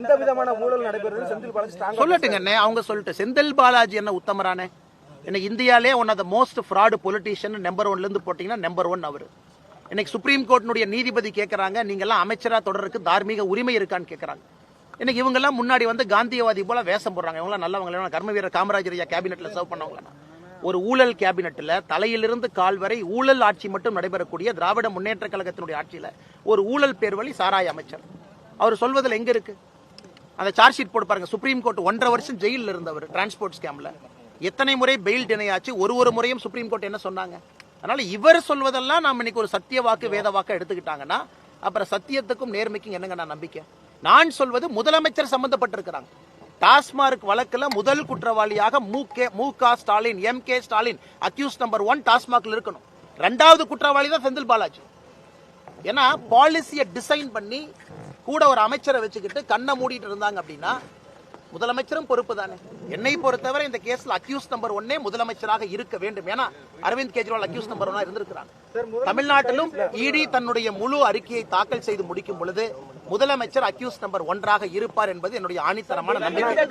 இந்த விதமான ஊழல் நடைபெறுது செந்தில் பாலாஜி சொல்லட்டுங்க அவங்க சொல்லிட்டு செந்தில் பாலாஜி என்ன உத்தமரானே என்ன இந்தியாலே one of the most fraud politician number 1ல இருந்து போட்டீங்கன்னா நம்பர் 1 அவரு. இன்னைக்கு சுப்ரீம் கோர்ட்டினுடைய நீதிபதி கேட்கறாங்க நீங்க எல்லாம் அமைச்சரா தொடருக்கு தார்மீக உரிமை இருக்கான்னு கேட்கறாங்க. இன்னைக்கு இவங்க எல்லாம் முன்னாடி வந்து காந்தியவாதி போல வேஷம் போடுறாங்க. இவங்க நல்லவங்க கர்ம வீரர் காமராஜர் கேபினெட்ல சர்வ் பண்ணவங்க. ஒரு ஊழல் கேபினெட்ல தலையிலிருந்து கால் வரை ஊழல் ஆட்சி மட்டும் நடைபெறக்கூடிய திராவிட முன்னேற்ற கழகத்தினுடைய ஆட்சியில ஒரு ஊழல் பேர்வழி சாராய அமைச்சர் அவர் சொல்வதில் எங்க இருக்கு? அந்த சார்ஜ் ஷீட் போட்டு பாருங்க. சுப்ரீம் கோர்ட் 1.5 வருஷம் ஜெயிலில் இருந்தவர் டிரான்ஸ்போர்ட் ஸ்கேம்ல எத்தனை முறை பெயில் டினை ஆச்சு. ஒரு முறையும் சுப்ரீம் கோர்ட் என்ன சொன்னாங்க? அதனால இவர் சொல்வதெல்லாம் நாம் இன்னைக்கு ஒரு சத்திய வாக்கு வேத வாக்கு எடுத்துக்கிட்டாங்கன்னா அப்புறம் சத்தியத்துக்கும் நேர்மைக்கும் என்னங்க நான் நம்பிக்கை? நான் சொல்வது முதலமைச்சர் சம்பந்தப்பட்டிருக்கிறாங்க. டாஸ்மார்க் வழக்குல முதல் குற்றவாளியாக மு.க. Stalin MK. Stalin accuse number 1 டாஸ்மாக்ல இருக்கணும். 2வது குற்றவாளி தான் செந்தில் பாலாஜி. ஏன்னா பாலிசியை டிசைன் பண்ணி கூட ஒரு அமைச்சரை வச்சுக்கிட்டு கண்ணை மூடிட்டு இருந்தாங்க அப்படின்னா முதலமைச்சரும் பொறுப்பு தானே. என்னை பொறுத்தவரை இந்த கேஸ்ல அக்யூஸ் நம்பர் 1 முதலமைச்சராக இருக்க வேண்டும். ஏன்னா அரவிந்த் கெஜ்ரிவால் அக்யூஸ் நம்பர் 1 இருந்திருக்கிறாங்க. தமிழ்நாட்டிலும் இடி தன்னுடைய முழு அறிக்கையை தாக்கல் செய்து முடிக்கும் பொழுது முதலமைச்சர் அக்யூஸ் நம்பர் 1 இருப்பார் என்பது என்னுடைய ஆணித்தரமான நம்பிக்கை.